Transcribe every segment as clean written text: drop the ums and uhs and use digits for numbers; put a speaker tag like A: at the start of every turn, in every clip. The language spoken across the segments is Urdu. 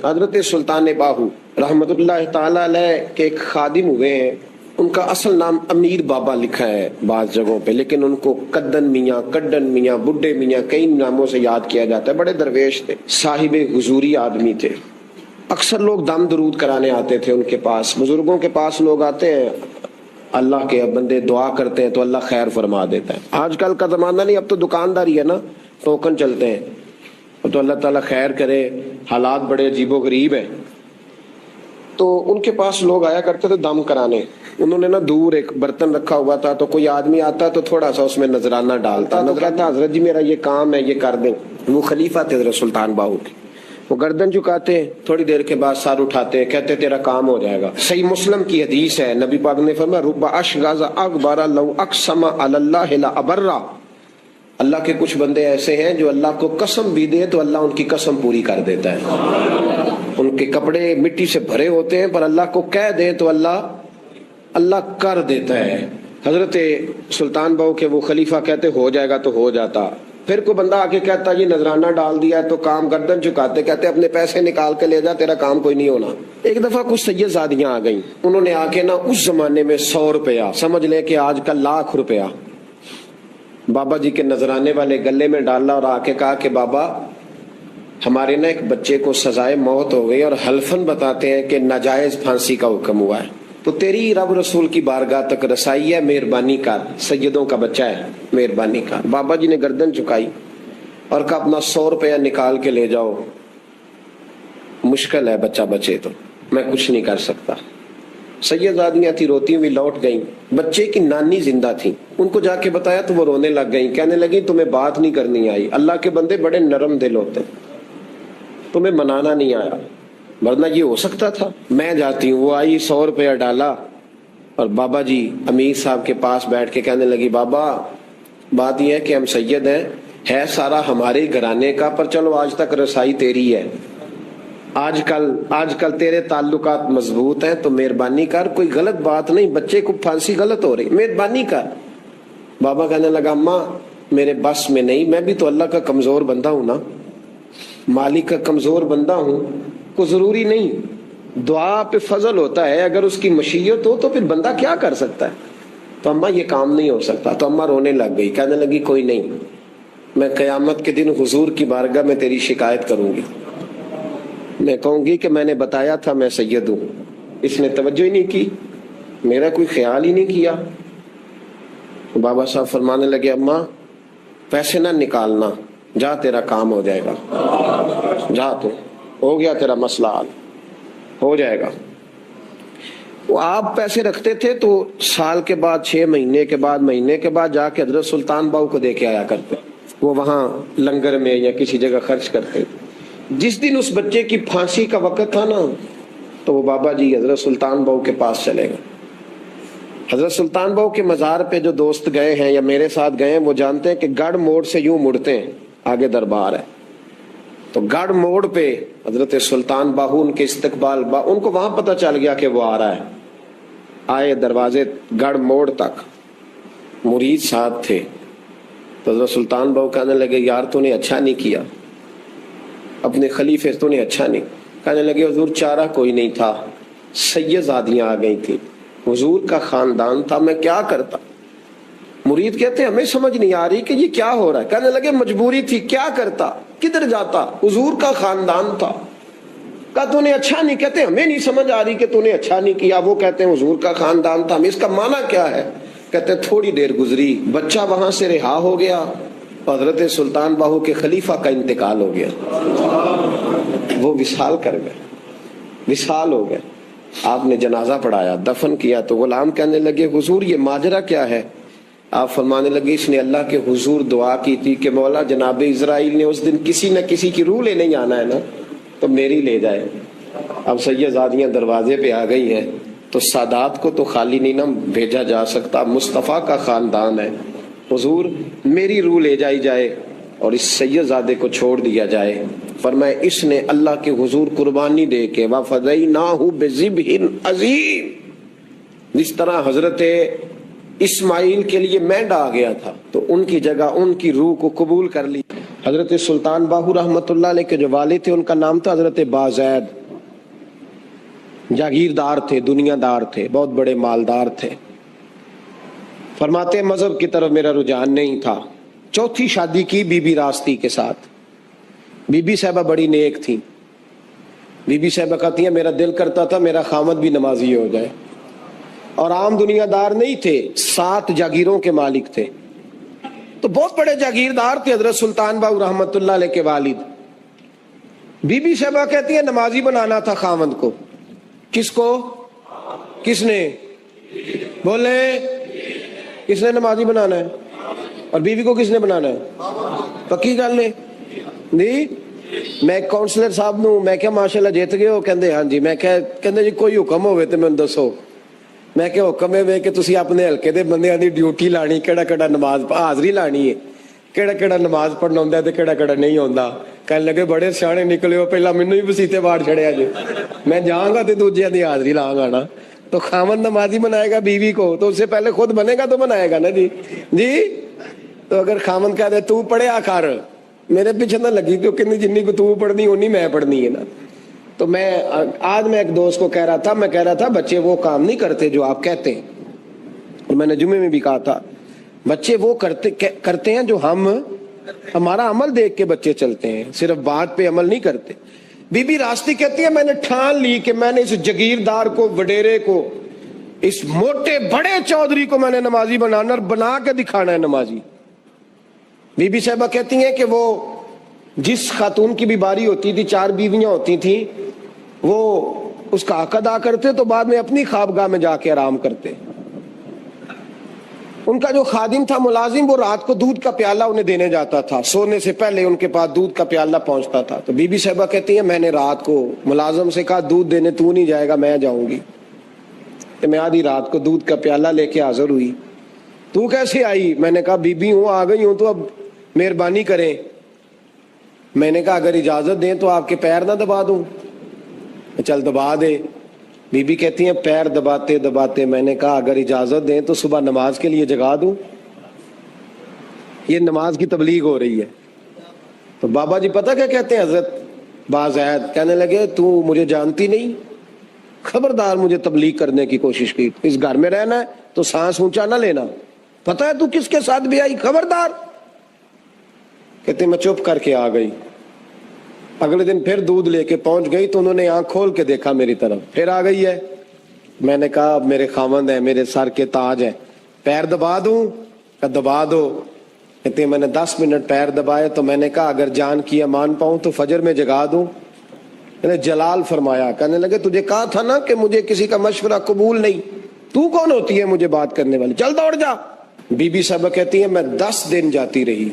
A: حضرت سلطان باہو رحمتہ تعالی علیہ کے ایک خادم ہوئے ہیں، ان کا اصل نام امیر بابا لکھا ہے بعض جگہوں پہ، لیکن ان کو کدن میاں، کڈن میاں، بڈھے میاں کئی ناموں سے یاد کیا جاتا ہے۔ بڑے درویش تھے، صاحب حضوری آدمی تھے۔ اکثر لوگ دم درود کرانے آتے تھے ان کے پاس۔ بزرگوں کے پاس لوگ آتے ہیں، اللہ کے بندے دعا کرتے ہیں تو اللہ خیر فرما دیتا ہے۔ آج کل کا زمانہ نہیں، اب تو دکانداری ہے نا، ٹوکن چلتے ہیں تو اللہ تعالیٰ خیر کرے، حالات بڑے عجیب و غریب ہیں۔ تو ان کے پاس لوگ آیا کرتے تھے دم کرانے۔ انہوں نے نا دور ایک برتن رکھا ہوا تھا، تو کوئی آدمی آتا تو تھوڑا سا اس میں نذرانہ ڈالتا، تو کہتا حضرت جی میرا یہ کام ہے، یہ کر دیں۔ وہ خلیفہ تھے حضرت سلطان باہو کے، وہ گردن جھکاتے، تھوڑی دیر کے بعد سر اٹھاتے، کہتے تیرا کام ہو جائے گا۔ صحیح مسلم کی حدیث ہے، نبی پاک نے فرمایا رب اشغاز اکبر لو اقسم علی اللہ لا ابرا۔ اللہ کے کچھ بندے ایسے ہیں جو اللہ کو قسم بھی دے تو اللہ ان کی قسم پوری کر دیتا ہے۔ ان کے کپڑے مٹی سے بھرے ہوتے ہیں، پر اللہ کو کہہ دیں تو اللہ کر دیتا ہے۔ حضرت سلطان باہو کے وہ خلیفہ کہتے ہو جائے گا تو ہو جاتا۔ پھر کوئی بندہ آ کے کہتا یہ نذرانہ ڈال دیا ہے تو کام، گردن چکاتے کہتے اپنے پیسے نکال کے لے جا، تیرا کام کوئی نہیں ہونا۔ ایک دفعہ کچھ سید زادیاں آ گئیں، انہوں نے آ کے نا اس زمانے میں 100 روپیہ، سمجھ لے کہ آج کل ₹1,00,000 بابا جی کے نذرانے والے گلے میں ڈالا اور آ کے کہا کہ بابا ہمارے نا ایک بچے کو سزائے موت ہو گئی اور حلفاً بتاتے ہیں کہ ناجائز پھانسی کا حکم ہوا ہے، تو تیری رب رسول کی بارگاہ تک رسائی ہے، مہربانی کر، سیدوں کا بچہ ہے، مہربانی کر۔ بابا جی نے گردن چکائی اور کہا اپنا 100 روپیہ نکال کے لے جاؤ، مشکل ہے بچہ بچے تو میں کچھ نہیں کر سکتا۔ سیدزادیاں تھی، روتی ہوئی لوٹ گئیں۔ بچے کی نانی زندہ تھی، ان کو جا کے بتایا تو وہ رونے لگ گئیں، کہنے لگی تمہیں بات نہیں کرنی آئی، اللہ کے بندے بڑے نرم دل ہوتے، تمہیں منانا نہیں آیا، ورنہ یہ ہو سکتا تھا۔ میں جاتی ہوں۔ وہ آئی، 100 روپیہ ڈالا اور بابا جی امیر صاحب کے پاس بیٹھ کے کہنے لگی بابا بات یہ ہے کہ ہم سید ہیں، ہے سارا ہمارے گھرانے کا، پر چلو آج تک رسائی تیری ہے، آج کل تیرے تعلقات مضبوط ہیں تو مہربانی کر، کوئی غلط بات نہیں، بچے کو پھانسی غلط ہو رہی، مہربانی کر۔ بابا کہنے لگا اماں میرے بس میں نہیں، میں بھی تو اللہ کا کمزور بندہ ہوں نا، مالک کا کمزور بندہ ہوں، کو ضروری نہیں، دعا پہ فضل ہوتا ہے، اگر اس کی مشیت ہو تو پھر بندہ کیا کر سکتا ہے۔ تو اماں یہ کام نہیں ہو سکتا، تو اماں رونے لگ گئی، کہنے لگی کوئی نہیں، میں قیامت کے دن حضور کی بارگاہ میں تیری شکایت کروں گی، میں کہوں گی کہ میں نے بتایا تھا میں سید ہوں، اس نے توجہ ہی نہیں کی، میرا کوئی خیال ہی نہیں کیا۔ بابا صاحب فرمانے لگے اماں پیسے نہ نکالنا، جا تیرا کام ہو جائے گا، جا تو ہو گیا تیرا مسئلہ حل ہو جائے گا۔ وہ آپ پیسے رکھتے تھے تو سال کے بعد، 6 مہینے کے بعد، مہینے کے بعد جا کے حضرت سلطان باہو کو دے کے آیا کرتے، وہ وہاں لنگر میں یا کسی جگہ خرچ کرتے۔ جس دن اس بچے کی پھانسی کا وقت تھا نا، تو وہ بابا جی حضرت سلطان باہو کے پاس چلے گئے۔ حضرت سلطان باہو کے مزار پہ جو دوست گئے ہیں یا میرے ساتھ گئے ہیں وہ جانتے ہیں کہ گڑھ موڑ سے یوں مڑتے ہیں، آگے دربار ہے، تو گڑھ موڑ پہ حضرت سلطان باہو ان کے استقبال، ان کو وہاں پتہ چل گیا کہ وہ آ رہا ہے، آئے دروازے گڑھ موڑ تک، مرید ساتھ تھے، تو حضرت سلطان باہو کہنے لگے یار تو نے اچھا نہیں کیا، اپنے خلیفے تو نے اچھا نہیں۔ کہنے لگے حضور چارہ کوئی نہیں تھا، سیدزادیاں آ گئی تھی، حضور کا خاندان تھا، میں کیا کرتا۔ مرید کہتے ہمیں سمجھ نہیں آ رہی کہ یہ کیا ہو رہا ہے۔ کہنے لگے مجبوری تھی، کیا کرتا، کدھر جاتا، حضور کا خاندان تھا۔ کہا تو نے اچھا نہیں، کہتے ہمیں نہیں سمجھ آ رہی کہ تو نے اچھا نہیں کیا، وہ کہتے ہیں حضور کا خاندان تھا، اس کا معنی کیا ہے۔ کہتے تھوڑی دیر گزری، بچہ وہاں سے رہا ہو گیا، حضرت سلطان باہو کے خلیفہ کا انتقال ہو گیا، وہ وصال کر گئے، وصال ہو گئے۔ آپ نے جنازہ پڑھایا، دفن کیا، تو غلام کہنے لگے حضور یہ ماجرا کیا ہے۔ آپ فرمانے لگے اس نے اللہ کے حضور دعا کی تھی کہ مولا جناب اسرائیل نے اس دن کسی نہ کسی کی روح لینے آنا ہے نا، تو میری لے جائے۔ اب سیدزادیاں دروازے پہ آ گئی ہیں، تو سادات کو تو خالی نہیں نہ بھیجا جا سکتا، مصطفیٰ کا خاندان ہے، حضور میری روح لے جائی جائے اور اس سیدزادے کو چھوڑ دیا جائے۔ فرمائے اس نے اللہ کے حضور قربانی دے کے وَفَدَيْنَاهُ بِذِبْحٍ عَظِيمٍ، جس طرح حضرت اسماعیل کے لیے مینڈا آ گیا تھا تو ان کی جگہ ان کی روح کو قبول کر لی۔ حضرت سلطان باہو رحمۃ اللہ علیہ کے جو والد تھے ان کا نام تھا حضرت بازید. جاگیردار تھے, دنیا دار تھے, بہت بڑے مالدار تھے. فرماتے مذہب کی طرف میرا رجحان نہیں تھا. چوتھی شادی کی بی بی راستی کے ساتھ. بی بی صاحبہ بڑی نیک تھی. بی بی صاحبہ کہتی ہیں میرا دل کرتا تھا میرا خامد بھی نمازی ہو جائے. اور عام دنیا دار نہیں تھے, 7 جاگیروں کے مالک تھے. تو بہت بڑے جاگیردار تھے حضرت سلطان باہو رحمۃ اللہ علیہ کے والد. بی بی صاحبہ کہتی ہیں نمازی بنانا تھا خامد کو. کس کو؟ کس نے بولے؟ کس نے نمازی بنانا ہے؟ اور بیوی کو کس نے بنانا ہے؟ پکی گل نے جی. میں کونسلر صاحب نو میں کیا ماشاءاللہ جیت گئے ہو؟ کہندے ہاں جی. میں کہندے جی کوئی حکم ہوئے تو مینوں دسو. میں کہ حکم ہے کہ تسی اپنے ہلکے دے بندیاں دی ڈیوٹی لانی, کیڑا کیڑا نماز حاضری لانی ہے, کیڑا کیڑا نماز پڑھنا ہوندا ہے تے کیڑا کیڑا نہیں ہوندا. کہنے لگے بڑے سیانے نکلے ہو, پہلا مینوں ہی وسیتے واڑ چھڑیا جی. میں جاؤں گا تے دوجیاں دی حاضری لاں گا نا. تو خامد نمازی بنائے گا بیوی کو تو اس سے پہلے خود بنے گا تو بنائے گا نا جی. جی تو اگر خامد کہہ دے تو پڑھیا کر, میرے پیچھے نہ لگی کیونکہ جنی کو تو پڑھنی اونی میں پڑھنی ہے نا. تو میں آج میں ایک دوست کو کہہ رہا تھا بچے وہ کام نہیں کرتے جو آپ کہتے ہیں. اور میں نے جمعے میں بھی کہا تھا بچے وہ کرتے ہیں جو ہمارا عمل دیکھ کے بچے چلتے ہیں, صرف بات پہ عمل نہیں کرتے. بی بی راستی کہتی ہے میں نے ٹھان لی کہ میں نے اس جگیردار کو, وڈیرے کو, اس موٹے بڑے چودھری کو میں نے نمازی بنانا اور بنا کے دکھانا ہے نمازی. بی بی صاحبہ کہتی ہیں کہ وہ جس خاتون کی بھی باری ہوتی تھی, 4 بیویاں ہوتی تھیں, وہ اس کا حق ادا کرتے تو بعد میں اپنی خوابگاہ میں جا کے آرام کرتے. ان کا جو خادم تھا ملازم, وہ رات کو دودھ کا پیالہ انہیں دینے جاتا تھا, سونے سے پہلے ان کے پاس دودھ کا پیالہ پہنچتا تھا. تو بی بی صاحبہ کہتی ہیں میں نے رات کو ملازم سے کہا دودھ دینے تو نہیں جائے گا, میں جاؤں گی. کہ میں آدھی رات کو دودھ کا پیالہ لے کے حاضر ہوئی. تو کیسے آئی؟ میں نے کہا بی بی ہوں, آ گئی ہوں, تو اب مہربانی کریں. میں نے کہا اگر اجازت دیں تو آپ کے پیر نہ دبا دوں. چل دبا دے. بی بی کہتی ہیں پیر دباتے دباتے میں نے کہا اگر اجازت دیں تو صبح نماز کے لیے جگا دوں. یہ نماز کی تبلیغ ہو رہی ہے. تو بابا جی پتہ کیا کہتے ہیں حضرت بازید؟ کہنے لگے تو مجھے جانتی نہیں, خبردار مجھے تبلیغ کرنے کی کوشش کی. اس گھر میں رہنا ہے تو سانس اونچا نہ لینا. پتہ ہے تو کس کے ساتھ بھی آئی؟ خبردار. کہتے میں چپ کر کے آ گئی. اگلے دن پھر دودھ لے کے پہنچ گئی تو انہوں نے آنکھ کھول کے دیکھا میری طرف, پھر آ گئی ہے. میں نے کہا میرے خاوند ہیں, میرے سر کے تاج ہیں, پیر دبا دوں؟ کہ دبا دو. کہتے ہیں میں نے 10 منٹ پیر دبائے تو میں نے کہا اگر جان کی امان پاؤں تو فجر میں جگا دوں. میں نے جلال فرمایا. کہنے لگے تجھے کہا تھا نا کہ مجھے کسی کا مشورہ قبول نہیں, تو کون ہوتی ہے مجھے بات کرنے والی, چل دوڑ جا. بی بی صاحبہ کہتی ہے میں 10 دن جاتی رہی.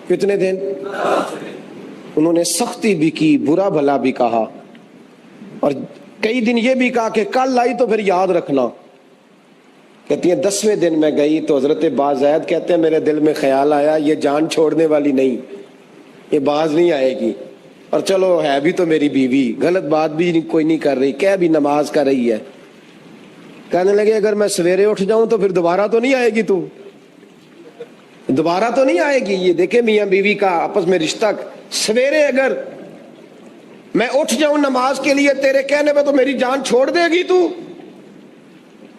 A: کتنے دن؟ انہوں نے سختی بھی کی, برا بھلا بھی کہا, اور کئی دن یہ بھی کہا کہ کل آئی تو پھر یاد رکھنا. کہتی ہیں 10ویں دن میں گئی تو حضرت بازید کہتے ہیں میرے دل میں خیال آیا یہ جان چھوڑنے والی نہیں, یہ باز نہیں آئے گی. اور چلو ہے بھی تو میری بیوی, غلط بات بھی کوئی نہیں کر رہی, کہہ بھی نماز کر رہی ہے. کہنے لگے اگر میں سویرے اٹھ جاؤں تو پھر دوبارہ تو نہیں آئے گی, تو دوبارہ تو نہیں آئے گی. یہ دیکھیں میاں بیوی کا آپس میں رشتہ. سویرے اگر میں اٹھ جاؤں نماز کے لیے تیرے کہنے پہ تو میری جان چھوڑ دے گی تو؟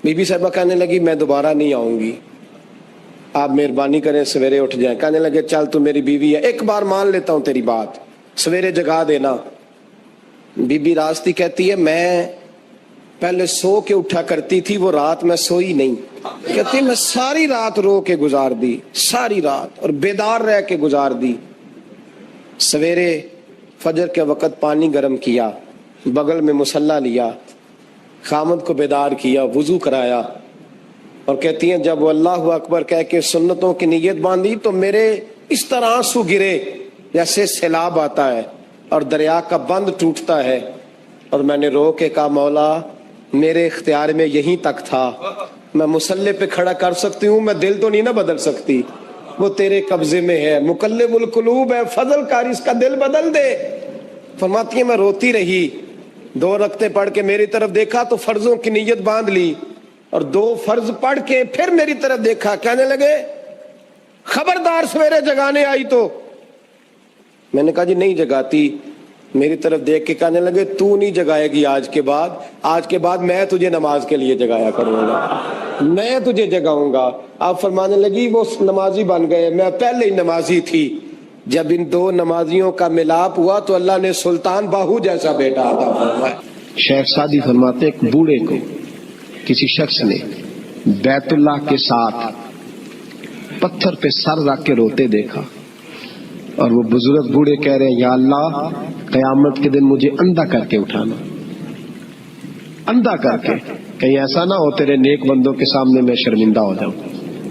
A: بی بی صاحبہ کہنے لگی میں دوبارہ نہیں آؤں گی, آپ مہربانی کریں سویرے اٹھ جائیں. کہنے لگے چل تو میری بیوی ہے, ایک بار مان لیتا ہوں تیری بات, سویرے جگا دینا. بی بی راستی کہتی ہے میں پہلے سو کے اٹھا کرتی تھی, وہ رات میں سوئی نہیں. کہتی میں ساری رات رو کے گزار دی, ساری رات, اور بیدار رہ کے گزار دی. سویرے فجر کے وقت پانی گرم کیا, بغل میں مصلی لیا, خامد کو بیدار کیا, وضو کرایا, اور کہتی ہیں جب وہ اللہ اکبر کہہ کے سنتوں کی نیت باندھی تو میرے اس طرح آنسو گرے جیسے سیلاب آتا ہے اور دریا کا بند ٹوٹتا ہے. اور میں نے رو کے کہا مولا میرے اختیار میں یہیں تک تھا, میں مصلی پہ کھڑا کر سکتی ہوں, میں دل تو نہیں نہ بدل سکتی, وہ تیرے قبضے میں ہے, مقلب القلوب ہے, فضل کر اس کا دل بدل دے. فرماتی ہے میں روتی رہی, 2 رکعتیں پڑھ کے میری طرف دیکھا تو فرضوں کی نیت باندھ لی, اور 2 فرض پڑھ کے پھر میری طرف دیکھا. کہنے لگے خبردار سویرے جگانے آئی تو میں نے کہا جی نہیں جگاتی. میری طرف دیکھ کے کہنے لگے تو نہیں جگائے گی آج کے بعد میں تجھے نماز کے لیے جگایا کروں گا, میں تجھے جگاؤں گا. آپ فرمانے لگی وہ نمازی بن گئے, میں پہلے ہی نمازی تھی. جب ان دو نمازیوں کا ملاپ ہوا تو اللہ نے سلطان باہو جیسا بیٹا عطا فرمایا.
B: شیخ سعدی فرماتے ایک بوڑھے کو کسی شخص نے بیت اللہ کے ساتھ پتھر پہ سر رکھ کے روتے دیکھا, اور وہ بزرگ بوڑھے کہہ رہے ہیں یا اللہ قیامت کے دن مجھے اندھا کر کے اٹھانا, اندھا کر کے, کہیں ایسا نہ ہو تیرے نیک بندوں کے سامنے میں شرمندہ ہو جاؤں.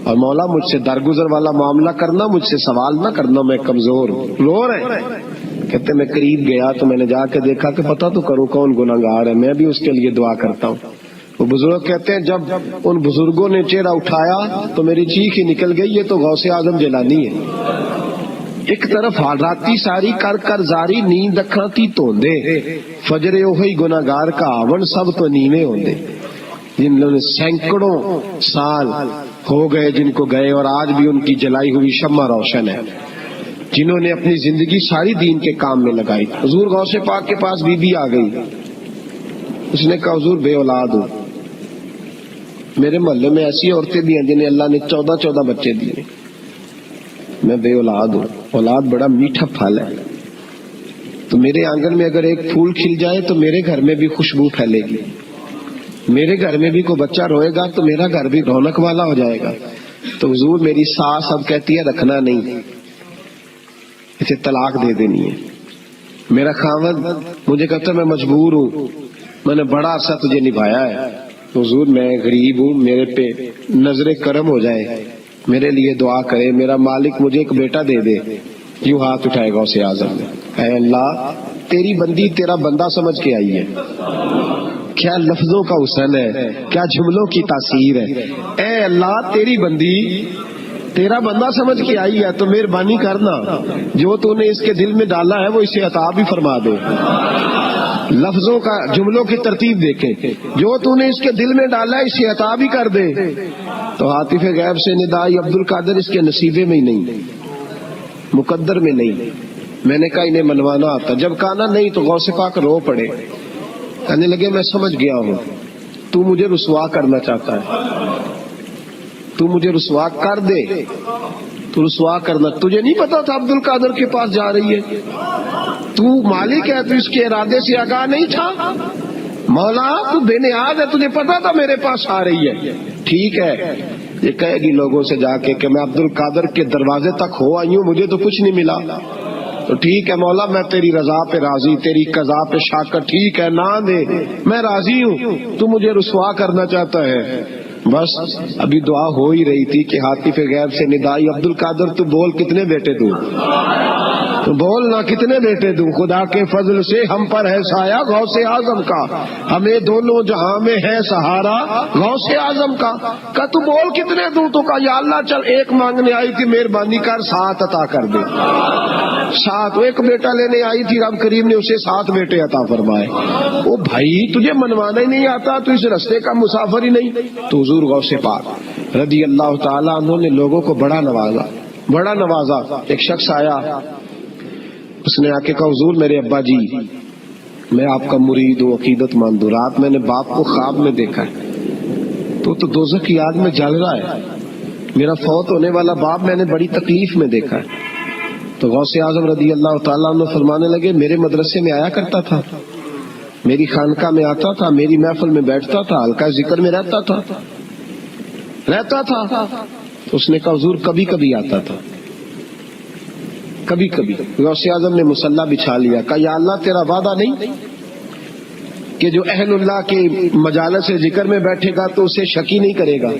B: اور مولا مجھ سے درگزر والا معاملہ کرنا, مجھ سے سوال نہ کرنا, میں کمزور ہوں. رو رہے ہیں. کہتے میں قریب گیا تو میں نے جا کے دیکھا کہ پتہ تو کروں کون گناہگار ہے, میں بھی اس کے لیے دعا کرتا ہوں. وہ بزرگ کہتے ہیں جب ان بزرگوں نے چہرہ اٹھایا تو میری چیخ ہی نکل گئی, یہ تو غوث اعظم جیلانی ہے. ایک طرف حالاتی ساری کر کر زاری نیند اکھاں تی توندے, فجر اوہی گناہگار کا آون سب تو نیوے ہوندے. جن لوگوں نے سینکڑوں سال ہو گئے جن کو گئے, اور آج بھی ان کی جلائی ہوئی شمع روشن ہے, جنہوں نے اپنی زندگی ساری دین کے کام میں لگائی. حضور غوث پاک کے پاس بی بی آ گئی, اس نے کہا حضور بے اولاد ہوں. میرے محلے میں ایسی عورتیں بھی ہیں جنہیں اللہ نے 14 بچے دیے, میں بے اولاد ہوں. اولاد بڑا میٹھا پھل ہے, تو میرے آنگن میں اگر ایک پھول کھل جائے تو میرے گھر میں بھی خوشبو پھیلے گی, میرے گھر میں بھی کوئی بچہ روئے گا تو میرا گھر بھی رونق والا ہو جائے گا. تو حضور میری ساس اب کہتی ہے رکھنا نہیں, اسے طلاق دے دینی ہے. میرا خاوند مجھے کہتا ہے میں مجبور ہوں, میں نے بڑا عرصہ تجھے نبھایا ہے. حضور میں غریب ہوں, میرے پہ نظر کرم ہو جائے, میرے لیے دعا کرے, میرا مالک مجھے ایک بیٹا دے دے. یوں ہاتھ اٹھائے گا اسے اعظم نے, اے اللہ تیری بندی تیرا بندہ سمجھ کے آئی ہے. کیا لفظوں کا حسن ہے, کیا جملوں کی تاثیر ہے. اے اللہ تیری بندی تیرا بندہ سمجھ کے آئی ہے, تو مہربانی کرنا جو تو نے اس کے دل میں ڈالا ہے وہ اسے عطا بھی فرما دے. لفظوں کا جملوں کی ترتیب دیکھیں, جو تو نے اس کے دل میں ڈالا ہے اسے عطا بھی کر دے. تو عاطف غیب سے ندائی عبد القادر اس کے نصیبے میں ہی نہیں, مقدر میں نہیں. میں نے کہا انہیں منوانا آتا, جب کہا نا نہیں تو غوث پاک رو پڑے. کہنے لگے میں سمجھ گیا ہوں, تو مجھے رسوا کرنا چاہتا ہے, تو مجھے رسوا کر دے. تو رسوا کرنا, تجھے نہیں پتا تھا عبد القادر کے پاس جا رہی ہے, تو مالک ہے, تو اس کے ارادے سے آگاہ نہیں تھا. مولا تو بے نیاز ہے, تجھے پتا تھا میرے پاس آ رہی ہے. ٹھیک ہے, یہ کہے گی لوگوں سے جا کے کہ میں عبد القادر کے دروازے تک ہو آئی ہوں, مجھے تو کچھ نہیں ملا. تو ٹھیک ہے مولا میں تیری رضا پہ راضی, تیری قضا پہ شاکر. ٹھیک ہے نہ دے, میں راضی ہوں, تو مجھے رسوا کرنا چاہتا ہے. بس ابھی دعا ہو ہی رہی تھی کہ عاطف غیب سے ندائی عبد القادر تو بول کتنے بیٹے دوں, تو بول نہ کتنے بیٹے دوں. خدا کے فضل سے ہم پر ہے سایہ غوث اعظم کا, ہمیں دونوں جہاں میں ہے سہارا غوث اعظم کا. کہ تو بول کتنے دوں, تو کہا یا اللہ چل ایک مانگنے آئی تھی, مہربانی کر 7 عطا کر دے. 7, ایک بیٹا لینے آئی تھی, رب کریم نے اسے 7 بیٹے عطا فرمائے. او بھائی تجھے منوانا ہی نہیں آتا, تو اس رستے کا مسافر ہی نہیں. تو حضور غوث پاک رضی اللہ تعالیٰ عنہ نے لوگوں کو بڑا نوازا. ایک شخص آیا, اس نے آ کے کہا حضور میرے ابا جی میں آپ کا مرید ہوں, عقیدت مند ہوں. رات میں نے باپ کو خواب میں دیکھا ہے, تو دوزخ کی آگ میں جل رہا ہے. میرا فوت ہونے والا باپ میں نے بڑی تکلیف میں دیکھا ہے. تو غوث اعظم رضی اللہ تعالیٰ عنہ فرمانے لگے میرے مدرسے میں آیا کرتا تھا, میری خانقاہ میں آتا تھا, میری محفل میں بیٹھتا تھا, حلقہ ذکر میں رہتا تھا. اس نے کہا حضور کبھی کبھی آتا تھا, کبھی کبھی. غوث اعظم نے مصلی بچھا لیا, کہا یا اللہ تیرا وعدہ نہیں کہ جو اہل اللہ کے مجالس ذکر میں بیٹھے گا تو اسے شکی نہیں کرے گا,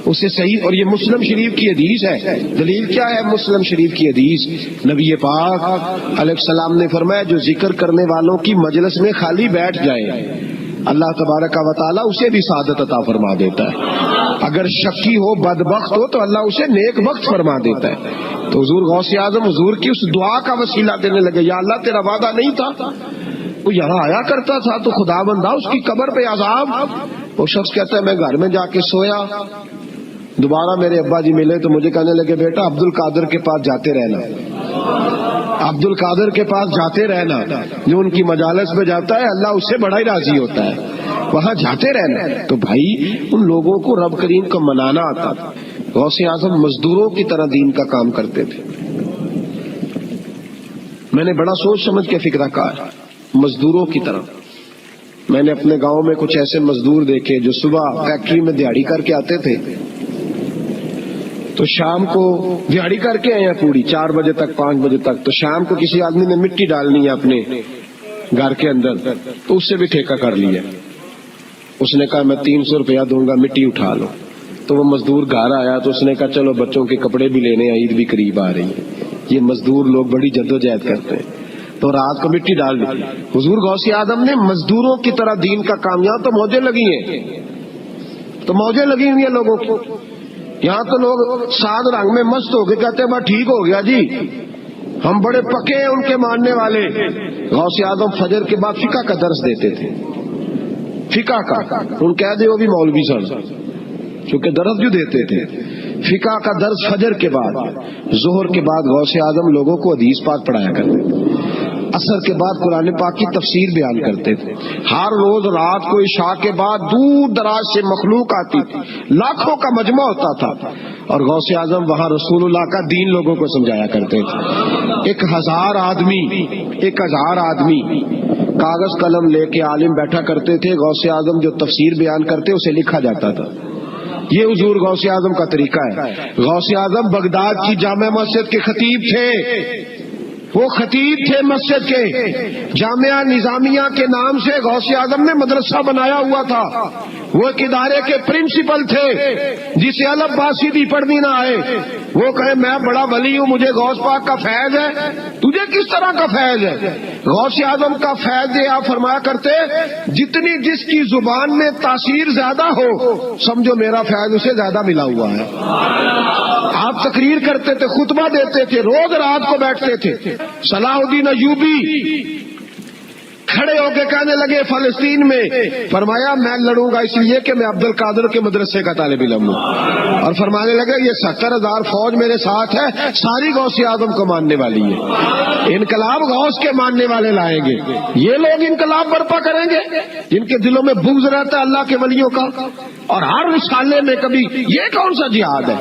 B: اسے صحیح. اور یہ مسلم شریف کی حدیث ہے. دلیل کیا ہے مسلم شریف کی حدیث؟ نبی پاک علیہ السلام نے فرمایا جو ذکر کرنے والوں کی مجلس میں خالی بیٹھ جائے اللہ تبارک و تعالیٰ اسے بھی سعادت عطا فرما دیتا ہے. اگر شکی ہو بدبخت ہو تو اللہ اسے نیک بخت فرما دیتا ہے. تو حضور غوث اعظم حضور کی اس دعا کا وسیلہ دینے لگے, یا اللہ تیرا وعدہ نہیں تھا, وہ یہاں آیا کرتا تھا تو خدا بندہ اس کی قبر پہ عذاب. وہ شخص کہتا ہے میں گھر میں جا کے سویا, دوبارہ میرے ابا جی ملے تو مجھے کہنے لگے بیٹا عبد القادر کے پاس جاتے رہنا, عبد القادر کے پاس جاتے رہنا، جو ان کی مجالس میں جاتا ہے اللہ اس سے بڑا ہی راضی ہوتا ہے، وہاں جاتے رہنا۔ تو بھائی ان لوگوں کو رب کریم کو منانا آتا تھا۔ غوث اعظم مزدوروں کی طرح دین کا کام کرتے تھے۔ میں نے بڑا سوچ سمجھ کے فکرہ کہا، مزدوروں کی طرح۔ میں نے اپنے گاؤں میں کچھ ایسے مزدور دیکھے جو صبح فیکٹری میں دیہڑی کر کے آتے تھے، تو شام کو دیہڑی کر کے آئے ہیں پوری 4 بجے تک 5 بجے تک، تو شام کو کسی آدمی نے مٹی ڈالنی ہے اپنے گھر کے اندر، تو اس سے بھی ٹھیکہ کر لیا۔ اس نے کہا میں 300 روپیہ دوں گا، مٹی اٹھا لو۔ تو وہ مزدور گھر آیا تو اس نے کہا چلو بچوں کے کپڑے بھی لینے، عید بھی قریب آ رہی ہے۔ یہ مزدور لوگ بڑی جدوجہد کرتے ہیں، تو رات کو مٹی ڈال دی۔ حضور غوث اعظم نے مزدوروں کی طرح دین کا کام، یہاں تو موجیں لگی ہیں، تو موجیں لگی ہوئی ہیں لوگوں کی، یہاں تو لوگ سات رنگ میں مست ہو کے کہتے ہیں بس ٹھیک ہو گیا جی، ہم بڑے پکے ہیں ان کے ماننے والے۔ غوث اعظم فجر کے بعد فقہ کا درس دیتے تھے، فقہ کا، ان کہہ دے وہ بھی مولوی سن، چونکہ درس جو دیتے تھے فقہ کا درس فجر کے بعد۔ ظہر کے بعد غوث اعظم لوگوں کو حدیث پاک پڑھایا کرتے تھے، عصر کے بعد قرآن پاک کی تفسیر بیان کرتے تھے۔ ہر روز رات کو عشاء کے بعد دور دراز سے مخلوق آتی تھی، لاکھوں کا مجمع ہوتا تھا، اور غوث اعظم وہاں رسول اللہ کا دین لوگوں کو سمجھایا کرتے تھے۔ 1000 آدمی کاغذ قلم لے کے عالم بیٹھا کرتے تھے، غوث اعظم جو تفسیر بیان کرتے اسے لکھا جاتا تھا۔ یہ حضور غوث اعظم کا طریقہ ہے۔ غوث اعظم بغداد کی جامع مسجد کے خطیب تھے، وہ خطیب تھے مسجد کے۔ جامعہ نظامیہ کے نام سے غوث اعظم نے مدرسہ بنایا ہوا تھا، وہ ایک ادارے کے پرنسپل تھے، جسے الف با سیدھی پڑھنی نہ آئے وہ کہے میں بڑا ولی ہوں، مجھے غوث پاک کا فیض ہے، تجھے کس طرح کا فیض ہے؟ غوث اعظم کا فیض یہ آپ فرمایا کرتے جتنی جس کی زبان میں تاثیر زیادہ ہو سمجھو میرا فیض اسے زیادہ ملا ہوا ہے۔ آپ تقریر کرتے تھے، خطبہ دیتے تھے، روز رات کو بیٹھتے تھے۔ صلاح الدین ایوبی کھڑے ہو کے کہنے لگے فلسطین میں، فرمایا میں لڑوں گا اس لیے کہ میں عبد القادر کے مدرسے کا طالب علم ہوں، اور فرمانے لگے یہ 70,000 فوج میرے ساتھ ہے، ساری غوث اعظم کو ماننے والی ہے، انقلاب غوث کے ماننے والے لائیں گے۔ یہ لوگ انقلاب برپا کریں گے جن کے دلوں میں بغض رہتا ہے اللہ کے ولیوں کا، اور ہر رسالے میں کبھی یہ کون سا جہاد ہے،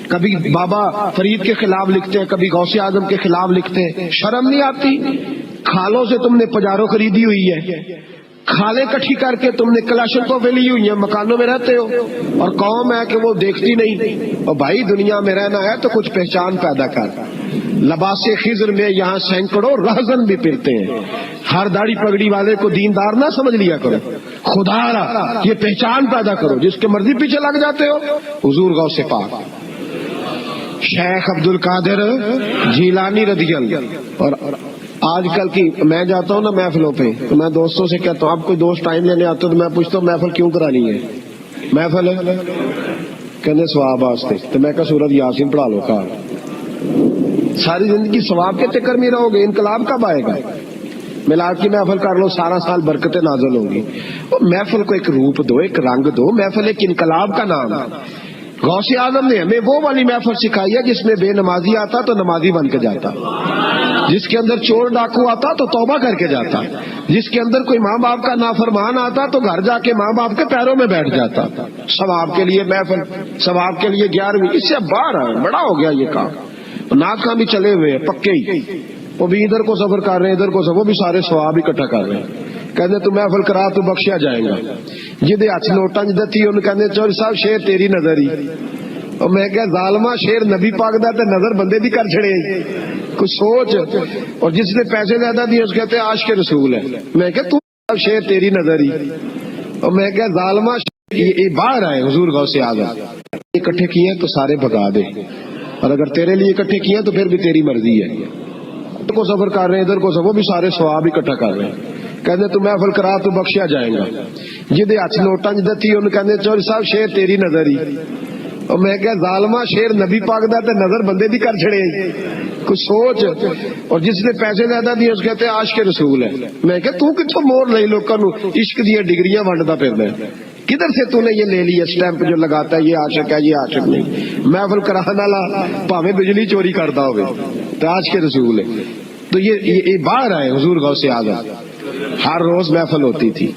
B: کبھی بابا فرید کے خلاف لکھتے ہیں، کبھی غوث اعظم کے خلاف لکھتے ہیں۔ شرم نہیں آتی؟ کھالوں سے تم نے پجارو خریدی ہوئی ہے، کھالیں کٹھی کر کے تم نے کلاشنکوف لی ہوئی ہیں، مکانوں میں رہتے ہو، اور قوم ہے کہ وہ دیکھتی نہیں۔ اور بھائی دنیا میں رہنا ہے تو کچھ پہچان پیدا کر۔ لباس خضر میں یہاں سینکڑوں رہزن بھی پھرتے ہیں، ہر داڑھی پگڑی والے کو دیندار نہ سمجھ لیا کرو، خدا را یہ پہچان پیدا کرو، جس کے مرضی پیچھے لگ جاتے ہو۔ حضور غوث پاک شیخ عبد القادر جیلانی رضی اللہ، اور آج کل کی میں جاتا ہوں نا محفلوں پہ تو میں دوستوں سے کہتا ہوں اب کوئی دوست ٹائم لینے آتے تو میں پوچھتا ہوں محفل کیوں کرانی ہے؟ محفل کہنے ثواب واسطے، تو میں کہا سورۃ یاسین پڑھا لو کار، ساری زندگی ثواب کے چکر میں رہو گے، انقلاب کب آئے گا؟ میلاد کی محفل کر لو، سارا سال برکتیں نازل ہوں گی۔ محفل کو ایک روپ دو، ایک رنگ دو، محفل ایک انقلاب کا نام ہے۔ غوث اعظم نے ہمیں وہ والی محفل سکھائی ہے جس میں بے نمازی آتا تو نمازی بن کے جاتا، جس کے اندر چور ڈاکو آتا تو توبہ کر کے جاتا، جس کے اندر کوئی ماں باپ کا نافرمان آتا تو گھر جا کے ماں باپ کے پیروں میں بیٹھ جاتا۔ ثواب کے لیے محفل، ثواب کے لیے 11ویں، اس سے باہر ہے، بڑا ہو گیا یہ کام۔ ناکاں بھی چلے ہوئے ہیں پکے ہی، وہ بھی ادھر کو سفر کر رہے ہیں ادھر کو سفر، وہ بھی سارے ثواب اکٹھا کر رہے ہیں۔ کہنے تو محفل کرا تو بخشیا جائے گا، جدے ہاتھ نوٹاں دتی ان کہنے چوری صاحب شیر تیری نظر ہی، اور میں کہا ظالما شیر نبی پاک دا تے نظر بندے دی کر چھڑے، کچھ سوچ۔ اور جس نے پیسے زیادہ دیے اس کہتے عاشق رسول ہے، میں کہا تو شیر تیری نظر ہی، اور میں کہا ظالما یہ باہر آئے حضور غوث اعظم اکٹھے کیے تو سارے بھگا دے، اور اگر تیرے لیے اکٹھے کیے تو پھر بھی تیری مرضی ہے۔ ادھر کو سفر کر رہے ہیں ادھر کو سفر، وہ بھی سارے ثواب اکٹھا کر رہے ہیں۔ کہنے تو محفل کرا تو بخشیا جائے گا، جدے ہاتھ نوٹاں دتی ان کہنے چوری صاحب شیر تیری نظر ہی، اور میں کہا ظالما شیر نبی پاک دا تے نظر بندے دی کر چھڑے، کچھ سوچ۔ اور جس نے پیسے زیادہ دیے اس کہتے عاشق رسول ہے، میں کہا تو کتھوں مور لئی لوکاں نو عشق دی ڈگریاں ونڈدا پھردا ہے، کدھر سے تو نے یہ لے لی اسٹیمپ جو لگاتا ہے یہ عاشق ہے یہ عاشق نہیں؟ محفل کرانے والا بھاویں بجلی چوری کرتا ہوئے تاج کے رسول ہے. تو یہ باہر آئے حضور غوث اعظم. ہر روز محفل ہوتی تھی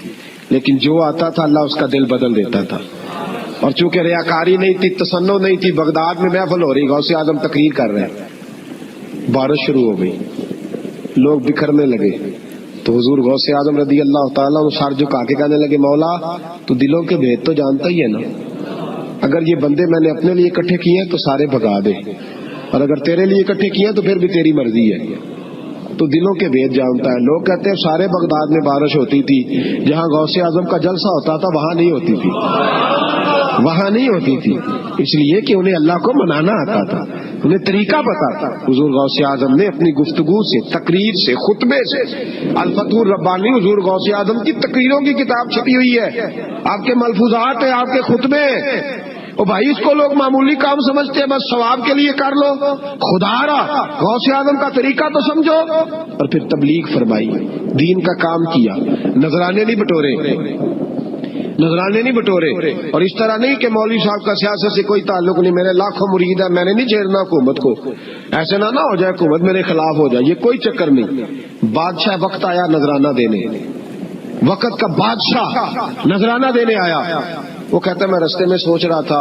B: لیکن جو آتا تھا اللہ اس کا دل بدل دیتا تھا. اور چونکہ ریاکاری نہیں تھی، تسنع نہیں تھی، بغداد میں محفل ہو رہی، غوث اعظم تقریر کر رہے ہیں، بارش شروع ہو گئی، لوگ بکھرنے لگے. تو حضور غوث اعظم رضی اللہ تعالیٰ عنہ سر جھکا کے کہنے لگے مولا تو دلوں کے بھید تو جانتا ہی ہے نا، اگر یہ بندے میں نے اپنے لیے اکٹھے کیے ہیں تو سارے بھگا دے، اور اگر تیرے لیے اکٹھے کیے ہیں تو پھر بھی تیری مرضی ہے. تو دلوں کے بھید جانتا ہے. لوگ کہتے ہیں سارے بغداد میں بارش ہوتی تھی، جہاں غوث اعظم کا جلسہ ہوتا تھا وہاں نہیں ہوتی تھی، وہاں نہیں ہوتی تھی، اس لیے کہ انہیں اللہ کو منانا آتا تھا، انہیں طریقہ پتا تھا. حضور غوث اعظم نے اپنی گفتگو سے، تقریر سے، خطبے سے، الفتح الربانی حضور غوث اعظم کی تقریروں کی کتاب چھپی ہوئی ہے، آپ کے ملفوظات ہیں، آپ کے خطبے. او بھائی اس کو لوگ معمولی کام سمجھتے ہیں، بس ثواب کے لیے کر لو. خدا را غوث اعظم کا طریقہ تو سمجھو. اور پھر تبلیغ فرمائی، دین کا کام کیا، نذرانے نہیں بٹورے، نذرانے نہیں بٹورے. اور اس طرح نہیں کہ مولوی صاحب کا سیاست سے کوئی تعلق نہیں، میرے لاکھوں مرید ہے، میں نے نہیں چھیڑنا حکومت کو، ایسے نہ ہو جائے حکومت میرے خلاف ہو جائے، یہ کوئی چکر نہیں. بادشاہ وقت آیا نذرانہ دینے، وقت کا بادشاہ نذرانہ دینے آیا. وہ کہتا ہے میں رستے میں سوچ رہا تھا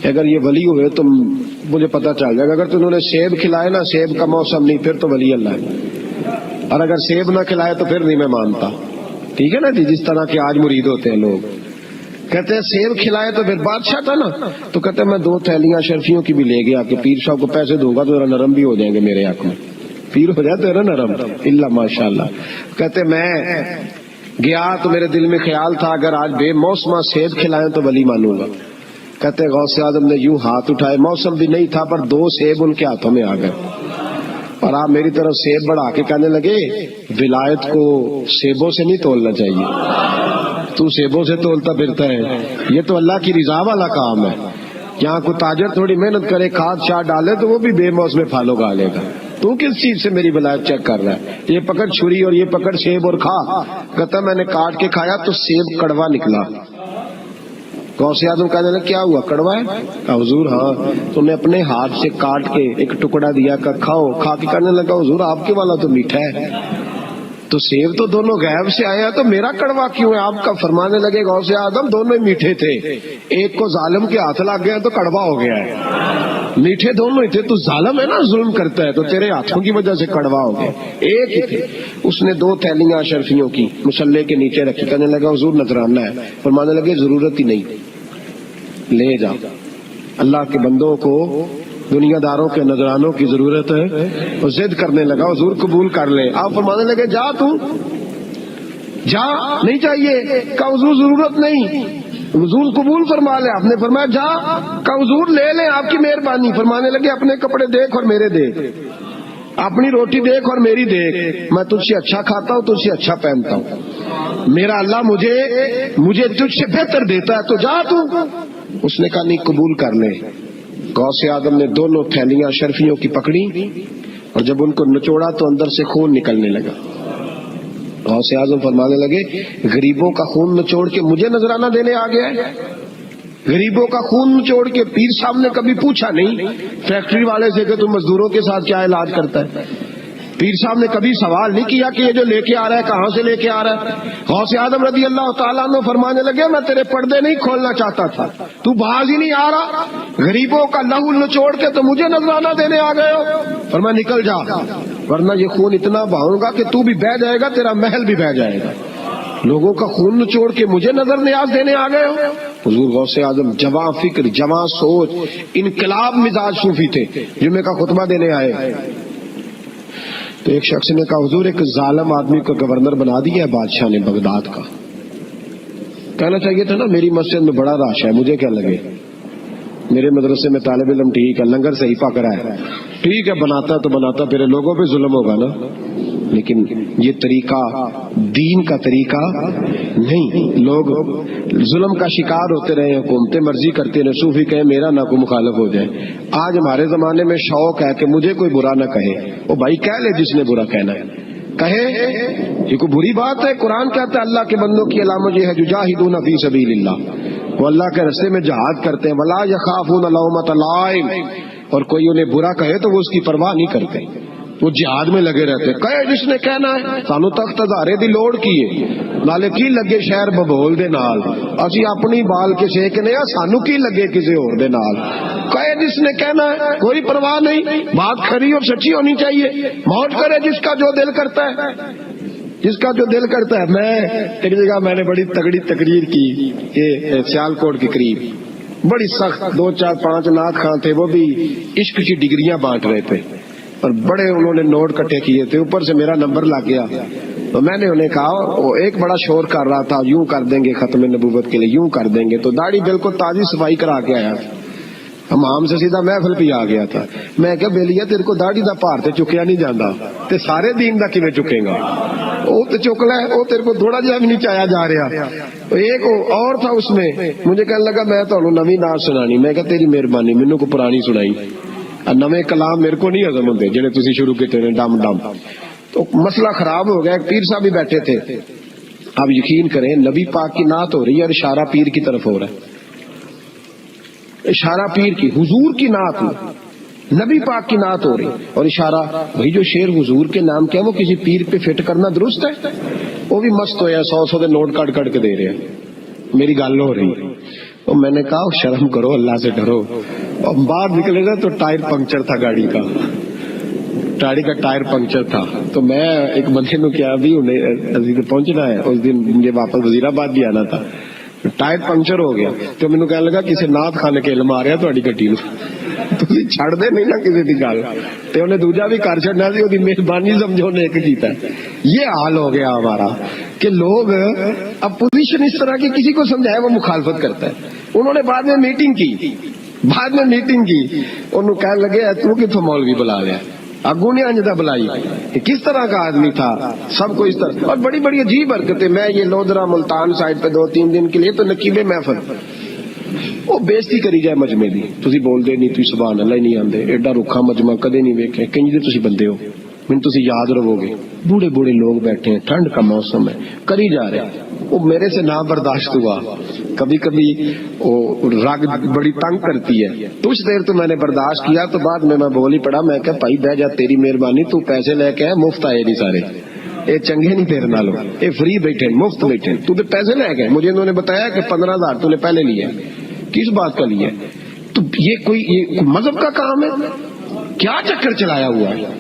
B: اگر یہ ولی ہوئے تو مجھے پتا چل جائے گا، اگر تو انہوں نے سیب کھلائے نا، سیب کا موسم نہیں، پھر تو ولی اللہ ہے، اور اگر سیب نہ کھلائے تو پھر نہیں میں مانتا. ٹھیک ہے نا جی، جس طرح کے آج مرید ہوتے ہیں لوگ، کہتے ہیں سیب کھلائے تو پھر بادشاہ تھا نا. تو کہتے ہیں میں 2 تھیلیاں شرفیوں کی بھی لے گیا کہ پیر صاحب کو پیسے دوں گا تو ذرا نرم بھی ہو جائیں گے میرے حق میں، پیر ہو جائے تو ذرا نرم اللہ ماشاء اللہ. کہتے میں گیا تو میرے دل میں خیال تھا اگر آج بے موسمہ سیب کھلائیں تو ولی مانوں گا. کہتے غوث اعظم نے یوں ہاتھ اٹھائے، موسم بھی نہیں تھا پر 2 سیب ان کے ہاتھوں میں آ گئے، اور آپ میری طرف سیب بڑھا کے کہنے لگے ولایت کو سیبوں سے نہیں تولنا چاہیے، تو سیبوں سے تولتا پھرتا ہے، یہ تو اللہ کی رضا والا کام ہے. یہاں کوئی تاجر تھوڑی محنت کرے، کھاد شاد ڈالے تو وہ بھی بے موسم پھل اگا لے گا. تو کس چیز سے میری ولایت چیک کر رہا ہے؟ یہ پکڑ چھری اور یہ پکڑ سیب اور کھا. کہتا میں نے کاٹ کے کھایا تو سیب کڑوا نکلا. غوث اعظم کہنے لگا کیا ہوا، کڑوا ہے؟ حضور ہاں. تو نے اپنے ہاتھ سے کاٹ کے ایک ٹکڑا دیا کہ کھاؤ. کھا کے کہنے لگا حضور آپ کے والا تو میٹھا ہے، تو سیب تو دونوں غیب سے آئے ہیں تو میرا کڑوا کیوں ہے؟ آپ کا فرمانے لگے غوث اعظم دونوں ہی میٹھے تھے، ایک کو ظالم کے ہاتھ لگ گیا تو کڑوا ہو گیا ہے، میٹھے دونوں ہی تھے. تو ظالم ہے نا، ظلم کرتا ہے، تو تیرے ہاتھوں کی وجہ سے کڑوا ہو گیا، ایک ہی تھے. اس نے 2 تھیلیاں اشرفیوں کی مصلے کے نیچے رکھی، کہنے لگا حضور نذرانہ ہے. فرمانے لگے ضرورت ہی نہیں، لے جا. اللہ کے بندوں کو دنیا داروں کے نذرانوں کی ضرورت ہے. وہ ضد کرنے لگا حضور قبول کر لے. آپ فرمانے لگے جا تو جا، نہیں چاہیے. کہا حضور ضرورت نہیں، حضور قبول فرما لے. آپ نے فرمایا جا. کہا حضور لے لیں آپ کی مہربانی. فرمانے لگے اپنے کپڑے دیکھ اور میرے دیکھ، اپنی روٹی دیکھ اور میری دیکھ، میں تجھ سے اچھا کھاتا ہوں، تجھ سے اچھا پہنتا ہوں، میرا اللہ مجھے تجھ سے بہتر دیتا ہے، تو جا تو. اس نے کہا نہیں قبول کر لے. غوث اعظم نے دونوں تھیلیاں شرفیوں کی پکڑی اور جب ان کو نچوڑا تو اندر سے خون نکلنے لگا. غوث اعظم فرمانے لگے غریبوں کا خون نچوڑ کے مجھے نذرانہ دینے آ گیا ہے. غریبوں کا خون نچوڑ کے پیر صاحب نے کبھی پوچھا نہیں فیکٹری والے سے کہ تم مزدوروں کے ساتھ کیا علاج کرتا ہے. پیر صاحب نے کبھی سوال نہیں کیا کہ یہ جو لے کے آ رہا ہے کہاں سے لے کے آ رہا ہے. غوث اعظم رضی اللہ تعالیٰ عنہ فرمانے لگے میں تیرے پردے نہیں کھولنا چاہتا تھا، تو باز ہی نہیں آ رہا، غریبوں کا لہو نچوڑ کے تو مجھے نذرانہ دینے آ گئے ہو. فرمایا نکل جا ورنہ یہ خون اتنا بہاؤں گا کہ تو بھی بہہ جائے گا، تیرا محل بھی بہہ جائے گا. لوگوں کا خون نچوڑ کے مجھے نظر نیاز دینے آ گئے ہو. حضور غوث اعظم جواں فکر، جواں سوچ، انقلاب مزاج صوفی تھے. جمعے کا خطبہ دینے آئے تو ایک شخص نے کہا حضور ایک ظالم آدمی کو گورنر بنا دیا ہے بادشاہ نے بغداد کا. کہنا چاہیے تھا نا میری مسجد میں بڑا رش ہے، مجھے کیا لگے، میرے مدرسے میں طالب علم ٹھیک ہے، لنگر صحیح پک رہا ہے، ٹھیک ہے بناتا تو بناتا، پھر لوگوں پہ ظلم ہوگا نا. لیکن یہ طریقہ دین کا طریقہ نہیں. لوگ ظلم کا شکار ہوتے رہے، حکومتیں مرضی کرتے رہے، صوفی کہے میرا نہ کوئی مخالف ہو جائے. آج ہمارے زمانے میں شوق ہے کہ مجھے کوئی برا نہ کہے. وہ بھائی کہہ لے جس نے برا کہنا ہے کہے، یہ کوئی بری بات ہے. قرآن کہتا ہے اللہ کے بندوں کی علامت یہ ہے یجاہدون فی سبیل اللہ، وہ اللہ کے راستے میں جہاد کرتے ہیں. ولا یخافون لومۃ لائم، اور کوئی انہیں برا کہے تو وہ اس کی پرواہ نہیں کرتے, وہ جہاد میں لگے رہتے. کہے جس نے کہنا ہے سانو تخت ہزارے دی لوڑ کی ہے, نالے کی لگے شہر ببول دے نال, اسی اپنی بال کے سیکنے ہیں, سانو کی لگے کسی اور دے نال. کہے جس نے کہنا ہے, کوئی پرواہ نہیں, بات کھری اور سچی ہونی چاہیے. موج کرے جس کا جو دل کرتا ہے, جس کا جو دل کرتا ہے. میں ایک جگہ میں نے بڑی تگڑی تقریر کی کہ سیالکوٹ کے قریب بڑی سخت 2 4 5 نعت خان تھے, وہ بھی عشق کی ڈگریاں بانٹ رہے تھے اور بڑے انہوں نے نوٹ کٹے کیے تھے. اوپر سے میرا نمبر لگ گیا تو میں نے انہیں کہا, وہ ایک بڑا شور کر رہا تھا, یوں کر دیں گے ختم نبوت کے لیے, یوں کر دیں گے. تو داڑھی بالکل تازی صفائی کرا کے آیا, ہم سے سیدھا محفل پہ آ گیا تھا. میں کہا بیلیا تیرے کو داڑھی دا پار تے چکیا نہیں جانا, تے سارے دین دا کیویں چکے گا؟ وہ تے چک لے, وہ تیرے کو تھوڑا جہا بھی نہیں چایا جا رہا. ایک اور تھا اس میں, مجھے کہنے لگا میں تانوں نویں نعت سنانی. میں کہا تیری مہربانی, مینوں کو پرانی سنائی. نویں کلام میرے کو نہیں ہضم ہوندے جڑے تسی شروع کیتے نے ڈم ڈم. تو مسئلہ خراب ہو گیا. ایک پیر صاحب بھی بیٹھے تھے. آپ یقین کریں نبی پاک کی نعت ہو رہی ہے اور اشارہ پیر کی طرف ہو رہا ہے, اشارہ پیر کی, حضور کی نعت نبی پاک کی نعت ہو رہی اور اشارہ. بھائی جو شعر حضور کے نام کیا وہ کسی پیر پہ فٹ کرنا درست ہے؟ وہ بھی مست ہویا 100 دے نوٹ کٹ کٹ کے دے رہے ہیں. میری گل ہو رہی تو میں نے کہا شرم کرو, اللہ سے ڈرو. اور باہر نکلے نا تو ٹائر پنکچر تھا گاڑی کا, گاڑی کا ٹائر پنکچر تھا. تو میں ایک بندے نو کیا بھی انہیں پہنچنا ہے, اس دن مجھے واپس وزیر آباد بھی آنا تھا, ٹائر پنکچر ہو گیا. تو مینوں کہنے لگا کسی نعت خانے کے علم آ رہا تہاڈی گڈی نو, تسی چھڑ دے نہیں نا کسی دی گل. تے انہیں دوجا بھی کر چھڑنا سی, اودی مہربانی سمجھو نے ایک کیتا. یہ حال ہو گیا ہمارا کہ لوگ اپوزیشن اس طرح کی کسی کو سمجھائے وہ مخالفت کرتا ہے. انہوں نے بعد میں میٹنگ کی, انہوں کہنے لگے تو کتوں مولوی بلا لیا, اگو نے انجدہ بلائی, کس طرح کا آدمی تھا, سب کو اس طرح. اور بڑی بڑی عجیب حرکتیں. میں یہ لودرا ملتان سائڈ پہ 2-3 دن کے لیے تو نقیبے محفل, وہ بےزتی کری جائے مجمے دی, تسی بول دے نہیں, تسی سبحان اللہ ہی نہیں آندے, ایڈا رکھا مجمع کدے نہیں ویکھے, کہیں دے تسی بندے ہو, من تسی یاد رہو گے. بوڑھے بوڑھے لوگ بیٹھے ہیں, ٹھنڈ کا موسم ہے, کری جا رہے ہیں. وہ میرے سے نہ برداشت ہوا. کبھی کبھی وہ رگ بڑی تنگ کرتی ہے, کچھ دیر تو میں نے برداشت کیا, تو بعد میں بول ہی پڑا. میں کہ بھائی بہ جا, تیری مہربانی, تو پیسے لے کے مفت آئے نہیں سارے, اے چنگے نہیں تیرے نالوں, اے فری بیٹھے مفت بیٹھے, تو تے پیسے لے گئے. مجھے انہوں نے بتایا کہ 15,000 تو نے پہلے لیا. کس بات کا لیا؟ تو یہ کوئی مذہب کا کام ہے؟ کیا چکر چلایا ہوا ہے؟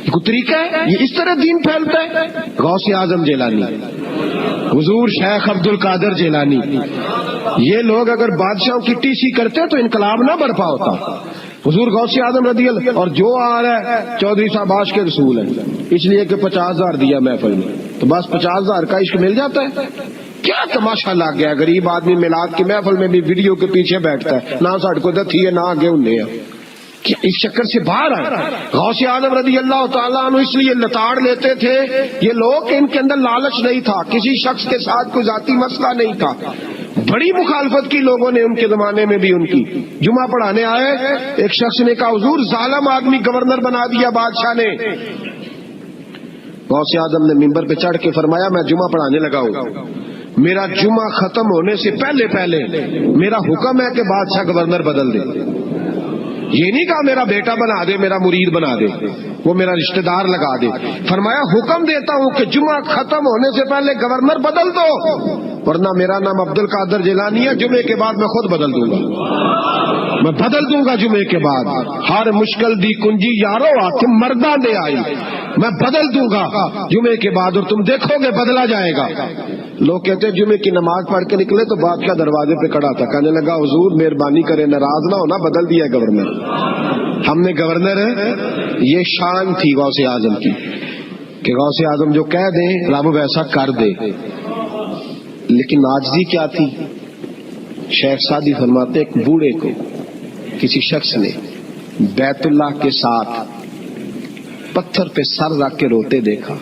B: کوئی طریقہ ہے؟ یہ اس طرح دین پھیلتا ہے؟ غوث اعظم جیلانی, حضور شیخ عبد القادر جیلانی, یہ لوگ اگر بادشاہوں کی ٹی سی کرتے تو انقلاب نہ برپا ہوتا. حضور غوث اعظم رضی اللہ, اور جو آ رہا ہے چودھری صاحب عاش کے رسول ہے, اس لیے کہ 50,000 دیا محفل میں, تو بس 50,000 کا عشق مل جاتا ہے. کیا تماشا لگ گیا, غریب آدمی میلاد کی محفل میں بھی ویڈیو کے پیچھے بیٹھتا ہے, نہ ساڑھ کو دتھی ہے نہ آگے انہیں ہے. اس چکر سے باہر آئے. غوث اعظم رضی اللہ تعالیٰ عنہ اس لیے لتاڑ لیتے تھے یہ لوگ کہ ان کے اندر لالچ نہیں تھا, کسی شخص کے ساتھ کوئی ذاتی مسئلہ نہیں تھا. بڑی مخالفت کی لوگوں نے ان کے زمانے میں بھی ان کی. جمعہ پڑھانے آئے, ایک شخص نے کہا حضور ظالم آدمی گورنر بنا دیا بادشاہ نے. غوث اعظم نے ممبر پہ چڑھ کے فرمایا میں جمعہ پڑھانے لگا ہوں, میرا جمعہ ختم ہونے سے پہلے میرا حکم ہے کہ بادشاہ گورنر بدل دے. یہ نہیں کہا میرا بیٹا بنا دے, میرا مرید بنا دے, وہ میرا رشتہ دار لگا دے. فرمایا حکم دیتا ہوں کہ جمعہ ختم ہونے سے پہلے گورنر بدل دو, ورنہ میرا نام عبد القادر جیلانی ہے, جمعے کے بعد میں خود بدل دوں گا, میں بدل دوں گا جمعے کے بعد. ہر مشکل دی کنجی یارو تم مرداں دے آئی, میں بدل دوں گا جمعے کے بعد, اور تم دیکھو گے بدلا جائے گا. لوگ کہتے ہیں جمعے کی نماز پڑھ کے نکلے تو بادشاہ دروازے پہ کھڑا تھا, کہنے لگا حضور مہربانی کرے, ناراض نہ ہونا, بدل دیا گورنر, ہم نے گورنر. یہ شان تھی غوث اعظم کی کہ غوث اعظم جو کہہ دیں رب ویسا کر دے. لیکن عاجزی کیا تھی؟ شیخ سعدی فرماتے ایک بوڑھے کو کسی شخص نے بیت اللہ کے ساتھ پتھر پہ سر رکھ کے روتے دیکھا,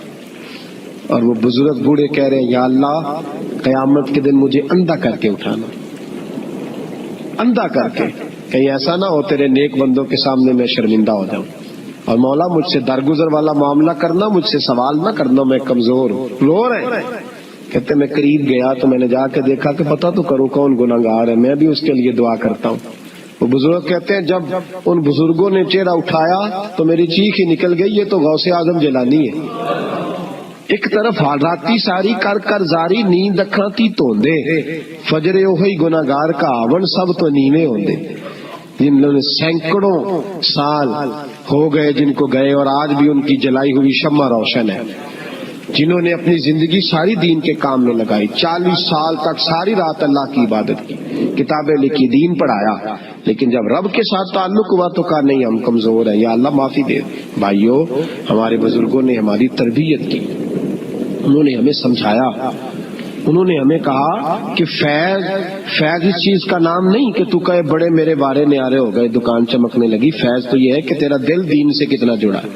B: اور وہ بزرگ بوڑھے کہہ رہے ہیں یا اللہ قیامت کے دن مجھے اندھا کر کے اٹھانا, اندھا کر کے, کہیں ایسا نہ ہو تیرے نیک بندوں کے سامنے میں شرمندہ ہو جاؤں, اور مولا مجھ سے درگزر والا معاملہ کرنا, مجھ سے سوال نہ کرنا, میں کمزور ہوں. رو رہے ہیں. کہتے میں قریب گیا تو میں نے جا کے دیکھا کہ پتہ تو کروں کون گناہگار ہے, میں بھی اس کے لیے دعا کرتا ہوں. وہ بزرگ کہتے ہیں جب ان بزرگوں نے چہرہ اٹھایا تو میری چیخ ہی نکل گئی، یہ تو غوث اعظم جیلانی ہے۔ ایک طرف راتی ساری کر کر زاری نیند اکھاں تی توندے، فجر اوہی گناہگار کا آون سب تو نیوے ہوندے۔ جن لوگوں نے سینکڑوں سال ہو گئے جن کو گئے اور آج بھی ان کی جلائی ہوئی شمع روشن ہے، جنہوں نے اپنی زندگی ساری دین کے کام میں لگائی، 40 سال تک ساری رات اللہ کی عبادت کی، کتابیں لکھی، دین پڑھایا، لیکن جب رب کے ساتھ تعلق ہوا تو کہا نہیں ہم کمزور ہیں، یا اللہ معافی دے۔ بھائیو، ہمارے بزرگوں نے ہماری تربیت کی، انہوں نے ہمیں سمجھایا، انہوں نے ہمیں کہا کہ فیض اس چیز کا نام نہیں کہ تو کہے بڑے میرے بارے نیارے ہو گئے، دکان چمکنے لگی۔ فیض تو یہ ہے کہ تیرا دل دین سے کتنا جڑا ہے،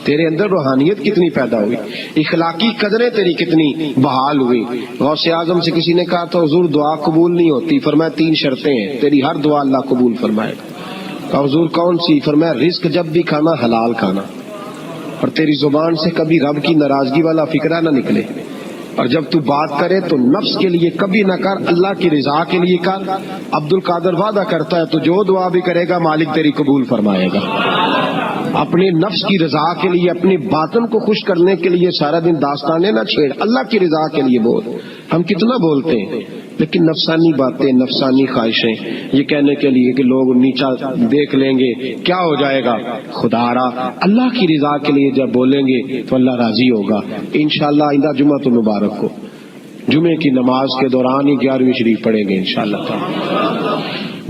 B: تیرے اندر روحانیت کتنی پیدا ہوئی، اخلاقی قدریں تیری کتنی بحال ہوئی۔ غوث اعظم سے کسی نے کہا تو حضور دعا قبول نہیں ہوتی، فرمایا 3 شرطیں ہیں، تیری ہر دعا اللہ قبول فرمائے گا۔ حضور کون سی؟ فرمایا رزق جب بھی کھانا حلال کھانا، اور تیری زبان سے کبھی رب کی ناراضگی والا فکرہ نہ نکلے، اور جب تو بات کرے تو نفس کے لیے کبھی نہ کر، اللہ کی رضا کے لیے کر۔ عبد القادر وعدہ کرتا ہے تو جو دعا بھی کرے گا مالک تیری قبول فرمائے گا۔ اپنے نفس کی رضا کے لیے، اپنے باطن کو خوش کرنے کے لیے سارا دن داستانے نہ چھیڑ، اللہ کی رضا کے لیے بول۔ ہم کتنا بولتے ہیں لیکن نفسانی باتیں، نفسانی خواہشیں، یہ کہنے کے لیے کہ لوگ نیچا دیکھ لیں گے کیا ہو جائے گا۔ خدا را اللہ کی رضا کے لیے جب بولیں گے تو اللہ راضی ہوگا۔ انشاءاللہ آئندہ جمعہ تو مبارک ہو، جمعے کی نماز کے دوران ہی 11ویں شریف پڑھیں گے انشاءاللہ۔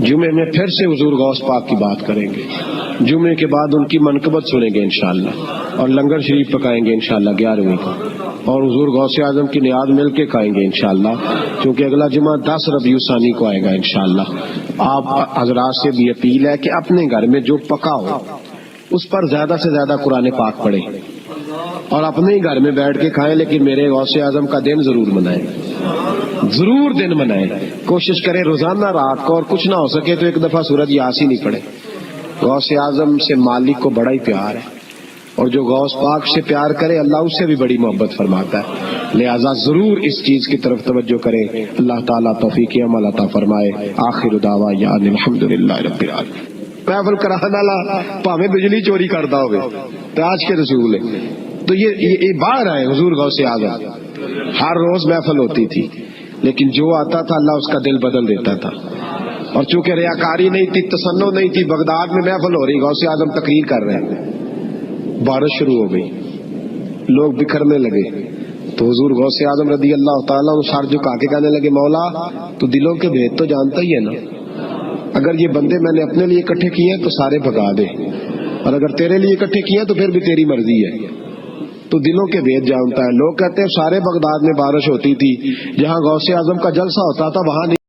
B: جمعے میں پھر سے حضور غوث پاک کی بات کریں گے، جمعے کے بعد ان کی منقبت سنیں گے انشاءاللہ، اور لنگر شریف پکائیں گے انشاءاللہ 11ویں کو، اور حضور غوث اعظم کی نیاد مل کے کھائیں گے انشاءاللہ، کیونکہ اگلا جمعہ 10 ربیع الثانی کو آئے گا انشاءاللہ۔ آپ حضرات سے بھی اپیل ہے کہ اپنے گھر میں جو پکا ہو اس پر زیادہ سے زیادہ قرآن پاک پڑھیں، اور اپنے ہی گھر میں بیٹھ کے کھائیں، لیکن میرے غوث اعظم کا دن ضرور منائیں، ضرور دن منائیں۔ کوشش کریں روزانہ رات کو، اور کچھ نہ ہو سکے تو ایک دفعہ سورۃ یاسین ہی پڑھیں۔ غوث اعظم سے مالک کو بڑا ہی پیار ہے، اور جو غوث پاک سے پیار کرے اللہ اس سے بھی بڑی محبت فرماتا ہے، لہذا ضرور اس چیز کی طرف توجہ کریں۔ اللہ تعالیٰ توفیق عمل عطا فرمائے۔ آخر دعوانا الحمدللہ رب العالمین۔ محفل کرانے والا پاویں بجلی چوری کرتا ہوئے تاج کے رسول ہے، تو یہ باہر آئے حضور غوث اعظم، ہر روز محفل ہوتی تھی، لیکن جو آتا تھا اللہ اس کا دل بدل دیتا تھا، اور چونکہ ریاکاری نہیں تھی، تسنع نہیں تھی، بغداد میں محفل ہو رہی، غوث اعظم تقریر کر رہے ہیں، بارش شروع ہو گئی، لوگ بکھرنے لگے، تو حضور غوث اعظم رضی اللہ تعالیٰ عنہ سر جھکا کے کہنے لگے مولا تو دلوں کے بھید تو جانتا ہی ہے نا، اگر یہ بندے میں نے اپنے لیے اکٹھے کیے ہیں تو سارے بھگا دے، اور اگر تیرے لیے اکٹھے کیے ہیں تو پھر بھی تیری مرضی ہے، تو دلوں کے بھید جانتا ہے۔ لوگ کہتے ہیں سارے بغداد میں بارش ہوتی تھی، جہاں غوث اعظم کا جلسہ ہوتا تھا وہاں نہیں